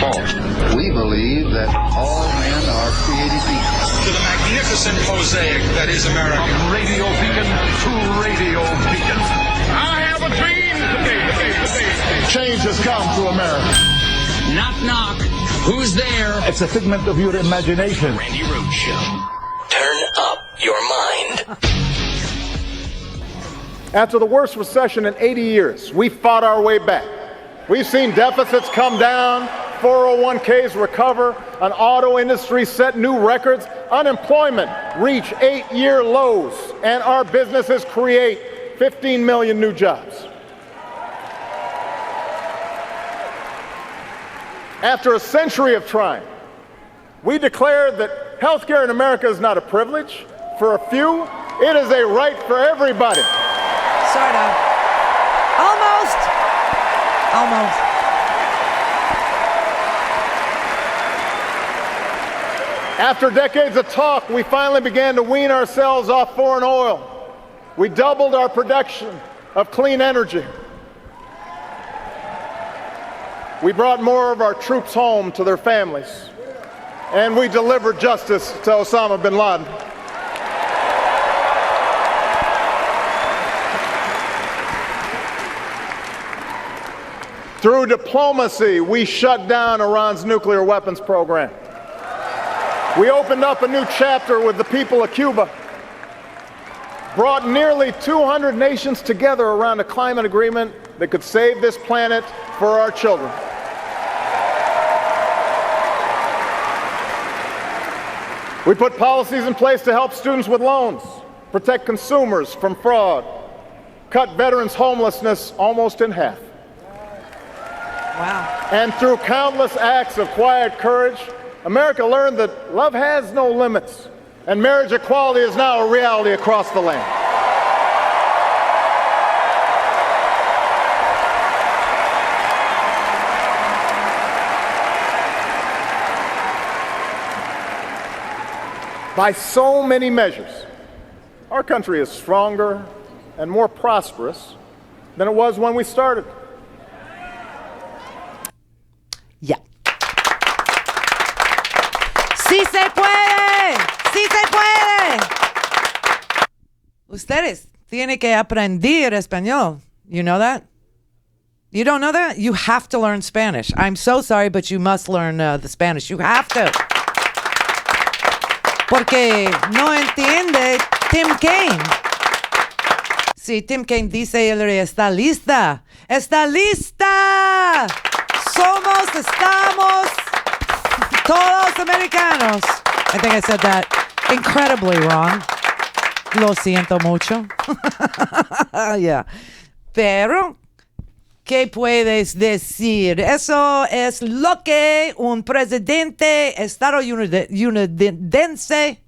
false. We believe that all men are created equal. To the magnificent mosaic that is America. From radio beacon to radio beacon. I have a dream today. Change has come to America. Knock, knock. Who's there? It's a figment of your imagination. Randi Rhodes Show. Turn up your mind. After the worst recession in 80 years, we fought our way back. We've seen deficits come down, 401ks recover, an auto industry set new records, unemployment reach 8-year lows, and our businesses create 15 million new jobs. After a century of trying, we declared that healthcare in America is not a privilege for a few, it is a right for everybody. Sort of. Almost. After decades of talk, we finally began to wean ourselves off foreign oil. We doubled our production of clean energy. We brought more of our troops home to their families. And we delivered justice to Osama bin Laden. Through diplomacy, we shut down Iran's nuclear weapons program. We opened up a new chapter with the people of Cuba, brought nearly 200 nations together around a climate agreement that could save this planet for our children. We put policies in place to help students with loans, protect consumers from fraud, cut veterans' homelessness almost in half. Wow. And through countless acts of quiet courage, America learned that love has no limits, and marriage equality is now a reality across the land. By so many measures, our country is stronger and more prosperous than it was when we started. Yeah. ¡Sí se puede! ¡Sí se puede! Ustedes tienen que aprender español. You know that? You don't know that? You have to learn Spanish. I'm so sorry, but you must learn the Spanish. You have to. Porque no entiende Tim Kaine. Sí, Tim Kaine dice, Hillary está lista. ¡Está lista! Estamos todos americanos. I think I said that incredibly wrong. Lo siento mucho. Yeah. Pero, ¿qué puedes decir? Eso es lo que un presidente estadounidense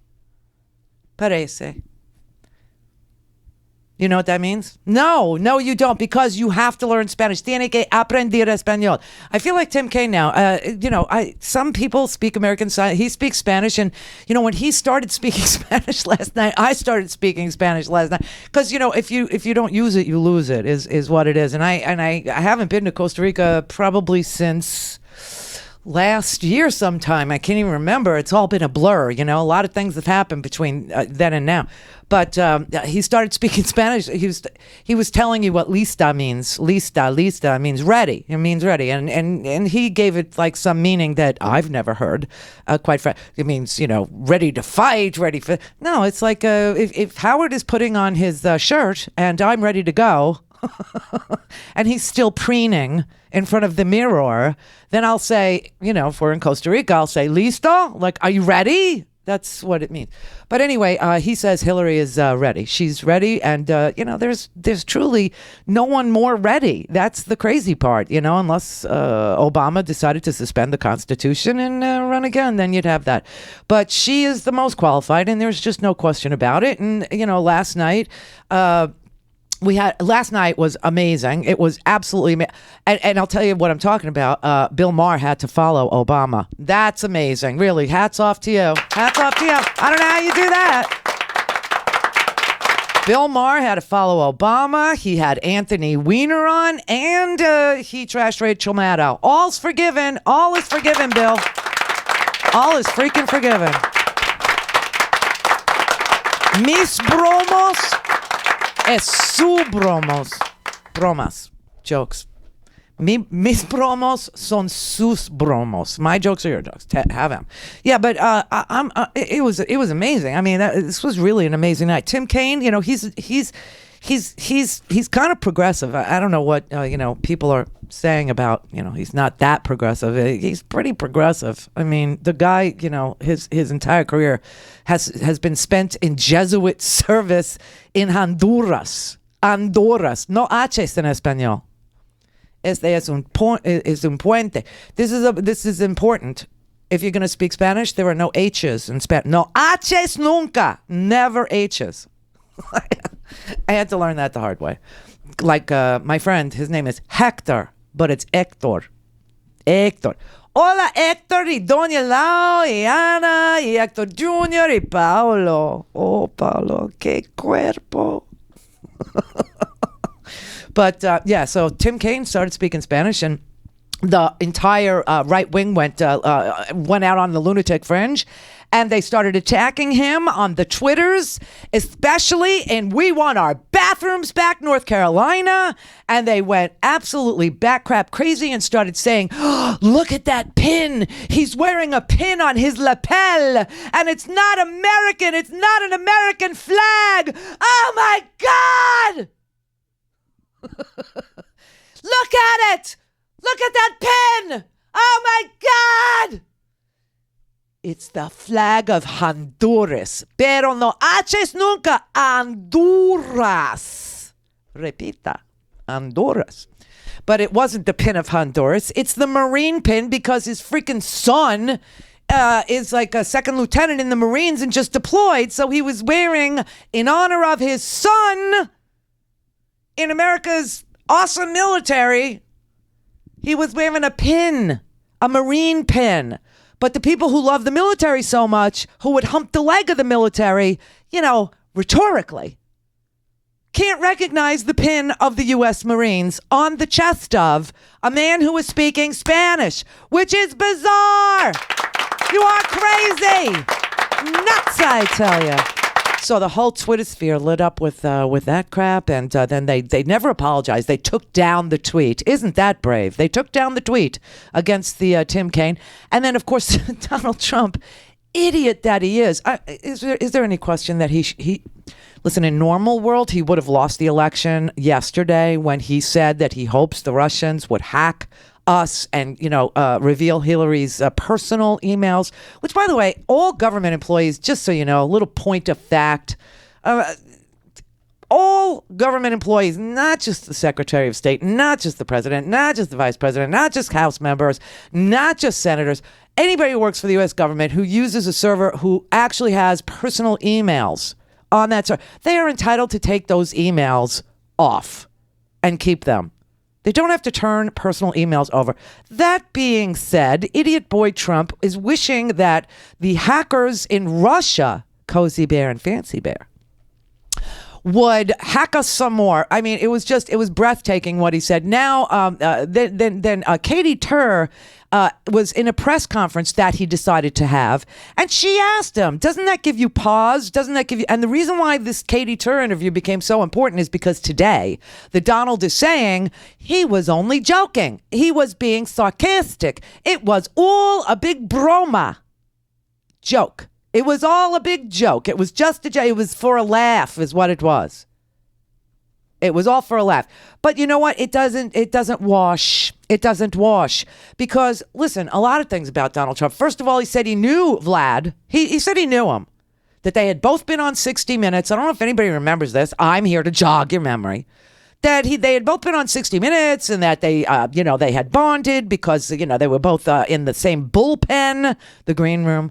parece. You know what that means? No, you don't, because you have to learn Spanish. Tiene que aprender español. I feel like Tim Kaine now. Some people speak American sign. He speaks Spanish, and when he started speaking Spanish last night, I started speaking Spanish last night. Because if you don't use it, you lose it. Is what it is. And I haven't been to Costa Rica probably since last year sometime. I can't even remember. It's all been a blur. A lot of things have happened between then and now. But he started speaking Spanish. He was telling you what lista means. Lista means ready. It means ready. And he gave it like some meaning that I've never heard. Quite frankly, it means ready to fight, ready for. No, it's like if Howard is putting on his shirt and I'm ready to go, and he's still preening in front of the mirror, then I'll say, if we're in Costa Rica, I'll say listo. Like, are you ready? That's what it means. But anyway, he says Hillary is ready. She's ready. And, there's truly no one more ready. That's the crazy part, unless Obama decided to suspend the Constitution and run again, then you'd have that. But she is the most qualified, and there's just no question about it. And, last night, last night was amazing. It was absolutely amazing. And I'll tell you what I'm talking about. Bill Maher had to follow Obama. That's amazing. Really. Hats off to you. Hats off to you. I don't know how you do that. Bill Maher had to follow Obama. He had Anthony Weiner on, and he trashed Rachel Maddow. All's forgiven. All is forgiven, Bill. All is freaking forgiven. Mis bromos es su bromos. Bromas. Jokes. Mis bromos son sus bromos. My jokes are your jokes. Have them. Yeah, but it was amazing. I mean, this was really an amazing night. Tim Kaine, you know, he's kind of progressive. I don't know what people are saying about, he's not that progressive. He's pretty progressive. I mean, the guy, his entire career has been spent in Jesuit service in Honduras. No H's en español. Este es un puente. This is important. If you're going to speak Spanish, there are no H's in Spanish. No H's nunca. Never H's. I had to learn that the hard way. Like my friend, his name is Hector, but it's Hector. Hector. Hola Hector y Doña Lau y Ana y Hector Jr. y Paulo. Oh, Paulo, qué cuerpo. But so Tim Kaine started speaking Spanish, and the entire right wing went out on the lunatic fringe, and they started attacking him on the Twitters, especially in "We Want Our Bathrooms Back, North Carolina," and they went absolutely backcrap crazy and started saying, oh, "Look at that pin! He's wearing a pin on his lapel, and it's not American! It's not an American flag! Oh my God!" Look at it! Look at that pin! Oh my God! It's the flag of Honduras. Pero no haces nunca Honduras. Repita, Honduras. But it wasn't the pin of Honduras. It's the Marine pin because his freaking son is like a second lieutenant in the Marines and just deployed. So he was wearing, in honor of his son, in America's awesome military, he was wearing a pin, a Marine pin. But the people who love the military so much, who would hump the leg of the military, rhetorically, can't recognize the pin of the U.S. Marines on the chest of a man who is speaking Spanish, which is bizarre. You are crazy. Nuts, I tell you. So the whole Twitter sphere lit up with that crap, and then they never apologized. They took down the tweet. Isn't that brave? They took down the tweet against the Tim Kaine, and then of course Donald Trump, idiot that he is. Is there any question that he listen, in normal world he would have lost the election yesterday when he said that he hopes the Russians would hack us and reveal Hillary's personal emails, which, by the way, all government employees, just so you know, a little point of fact, all government employees, not just the Secretary of State, not just the President, not just the Vice President, not just House members, not just senators, anybody who works for the U.S. government who uses a server who actually has personal emails on that server, they are entitled to take those emails off and keep them. They don't have to turn personal emails over. That being said, idiot boy Trump is wishing that the hackers in Russia, Cozy Bear and Fancy Bear, would hack us some more. I mean, it was breathtaking what he said. Now, then Katie Tur was in a press conference that he decided to have, and she asked him, doesn't that give you pause? Doesn't that give you... And the reason why this Katie Tur interview became so important is because today, the Donald is saying he was only joking. He was being sarcastic. It was all a big broma. Joke. It was all a big joke. It was just a joke. It was for a laugh is what it was. It was all for a laugh. But you know what? It doesn't wash. It doesn't wash. Because, listen, a lot of things about Donald Trump. First of all, he said he knew Vlad. He said he knew him. That they had both been on 60 Minutes. I don't know if anybody remembers this. I'm here to jog your memory. That they had both been on 60 Minutes and that they had bonded because, they were both in the same bullpen, the green room.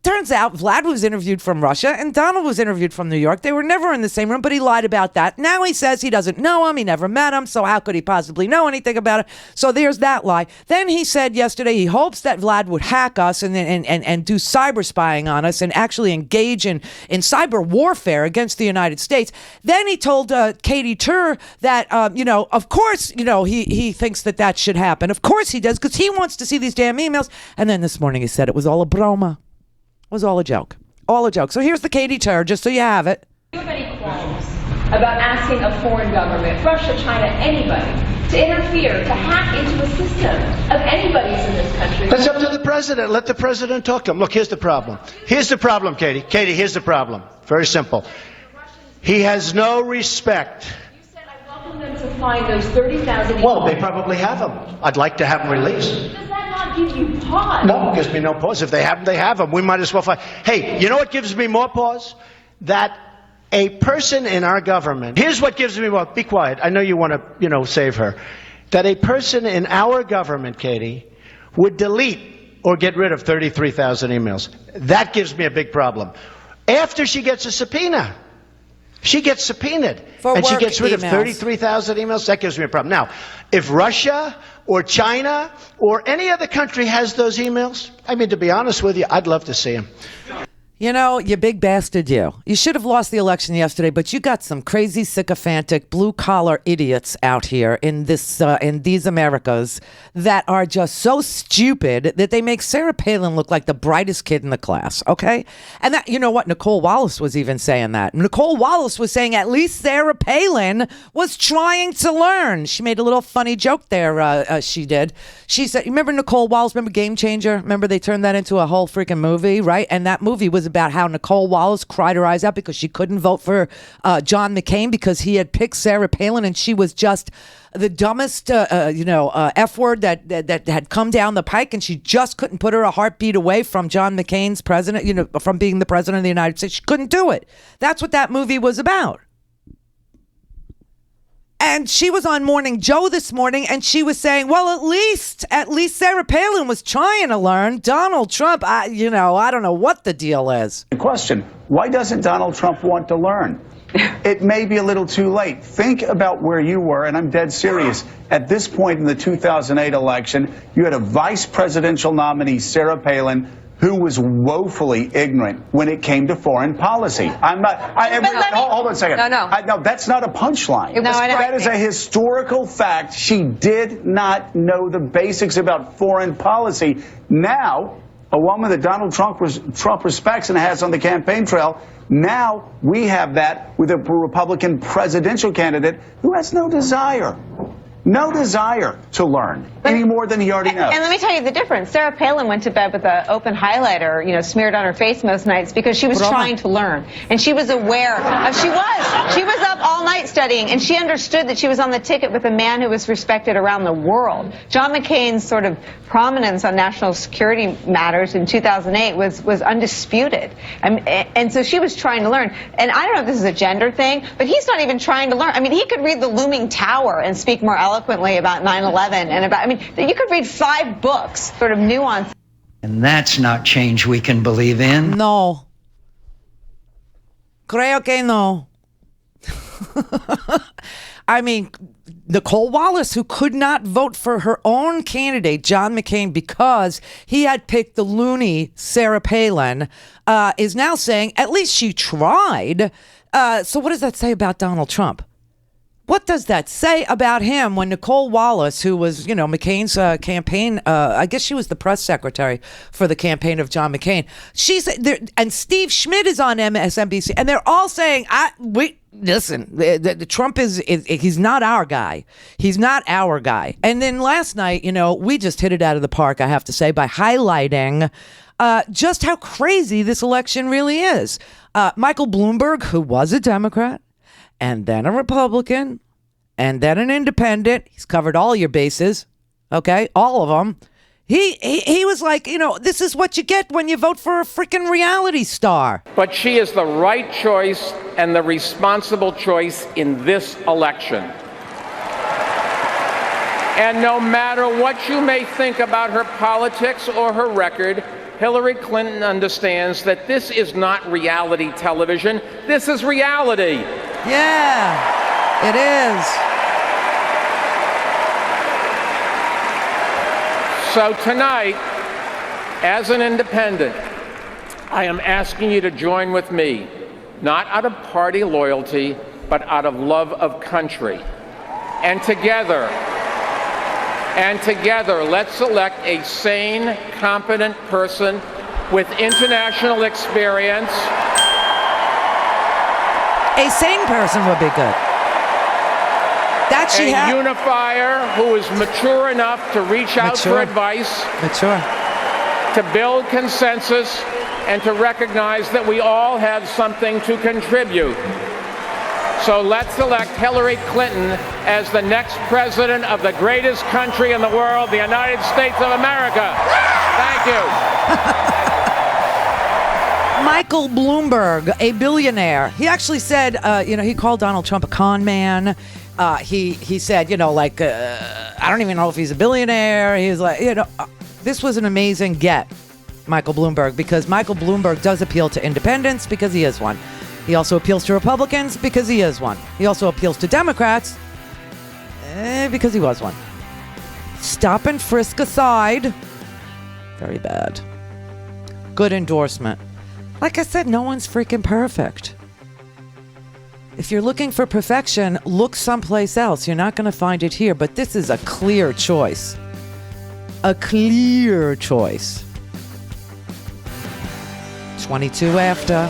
turns out Vlad was interviewed from Russia and Donald was interviewed from New York. They were never in the same room, but he lied about that. Now he says he doesn't know him. He never met him. So how could he possibly know anything about it? So there's that lie. Then he said yesterday he hopes that Vlad would hack us and do cyber spying on us and actually engage in cyber warfare against the United States. Then he told Katie Tur that, of course, he thinks that should happen. Of course he does, because he wants to see these damn emails. And then this morning he said it was all a broma. It was all a joke. All a joke. So here's the Katie Tur, just so you have it. Do you have any qualms about asking a foreign government, Russia, China, anybody, to interfere, to hack into a system of anybody's in this country? That's up to the president. Let the president talk to him. Look, here's the problem. Here's the problem, Katie. Katie, here's the problem. Very simple. He has no respect. You said I welcome them to find those 30,000. Well, they probably have them. I'd like to have them released. Does that not give you pause? No, it gives me no pause. If they have them, they have them. We might as well find. Hey, you know what gives me more pause? That a person in our government, here's what gives me more, be quiet, I know you want to, save her, that a person in our government, Katie, would delete or get rid of 33,000 emails. That gives me a big problem. After she gets a subpoena, she gets subpoenaed, and she gets rid of 33,000 emails, that gives me a problem. Now, if Russia or China or any other country has those emails, I mean, to be honest with you, I'd love to see them. You big bastard, you. You should have lost the election yesterday, but you got some crazy, sycophantic, blue-collar idiots out here in these Americas that are just so stupid that they make Sarah Palin look like the brightest kid in the class, okay? And that, you know what? Nicole Wallace was even saying that. Nicole Wallace was saying at least Sarah Palin was trying to learn. She made a little funny joke there, she did. She said, remember Nicole Wallace? Remember Game Changer? Remember they turned that into a whole freaking movie, right? And that movie was about how Nicole Wallace cried her eyes out because she couldn't vote for John McCain because he had picked Sarah Palin, and she was just the dumbest, F word that had come down the pike, and she just couldn't put her a heartbeat away from John McCain's president, from being the president of the United States. She couldn't do it. That's what that movie was about. And she was on Morning Joe this morning, and she was saying, well, at least Sarah Palin was trying to learn. Donald Trump, I don't know what the deal is. The question, why doesn't Donald Trump want to learn? It may be a little too late. Think about where you were, and I'm dead serious. At this point in the 2008 election, you had a vice presidential nominee, Sarah Palin, who was woefully ignorant when it came to foreign policy. I'm not. Hold on a second. No, that's not a punchline. That is a historical fact. She did not know the basics about foreign policy. Now, a woman that Donald Trump respects and has on the campaign trail. Now we have that with a Republican presidential candidate who has no desire to learn any more than he already knows. And let me tell you the difference. Sarah Palin went to bed with an open highlighter, smeared on her face most nights because she was trying to learn. And she was aware of, she was up all night studying, and she understood that she was on the ticket with a man who was respected around the world. John McCain's sort of prominence on national security matters in 2008 was undisputed. And so she was trying to learn. And I don't know if this is a gender thing, but he's not even trying to learn. I mean, he could read The Looming Tower and speak more eloquently about 9/11 and about, you could read 5 books, sort of nuance. And that's not change we can believe in. No. Creo que no. I mean, Nicole Wallace, who could not vote for her own candidate, John McCain, because he had picked the loony Sarah Palin, is now saying, at least she tried. So what does that say about Donald Trump? What does that say about him when Nicole Wallace, who was, McCain's campaign, I guess she was the press secretary for the campaign of John McCain. She's there, and Steve Schmidt is on MSNBC, and they're all saying, listen, Trump he's not our guy. He's not our guy. And then last night, we just hit it out of the park, I have to say, by highlighting just how crazy this election really is. Michael Bloomberg, who was a Democrat, and then a Republican, and then an independent. He's covered all your bases, okay? All of them. He was like, this is what you get when you vote for a freaking reality star. But she is the right choice and the responsible choice in this election. And no matter what you may think about her politics or her record, Hillary Clinton understands that this is not reality television. This is reality. Yeah, it is. So tonight, as an independent, I am asking you to join with me, not out of party loyalty, but out of love of country. And together, let's elect a sane, competent person with international experience. A sane person would be good. That she a unifier who is mature enough to reach out for advice. Mature. To build consensus and to recognize that we all have something to contribute. So let's elect Hillary Clinton as the next president of the greatest country in the world, the United States of America. Thank you. Michael Bloomberg, a billionaire. He actually said, he called Donald Trump a con man. He said, I don't even know if he's a billionaire. He's like, this was an amazing get, Michael Bloomberg, because Michael Bloomberg does appeal to independents because he is one. He also appeals to Republicans because he is one. He also appeals to Democrats because he was one. Stop and frisk aside. Very bad. Good endorsement. Like I said, no one's freaking perfect. If you're looking for perfection, look someplace else. You're not going to find it here, but this is a clear choice. A clear choice. 22 after.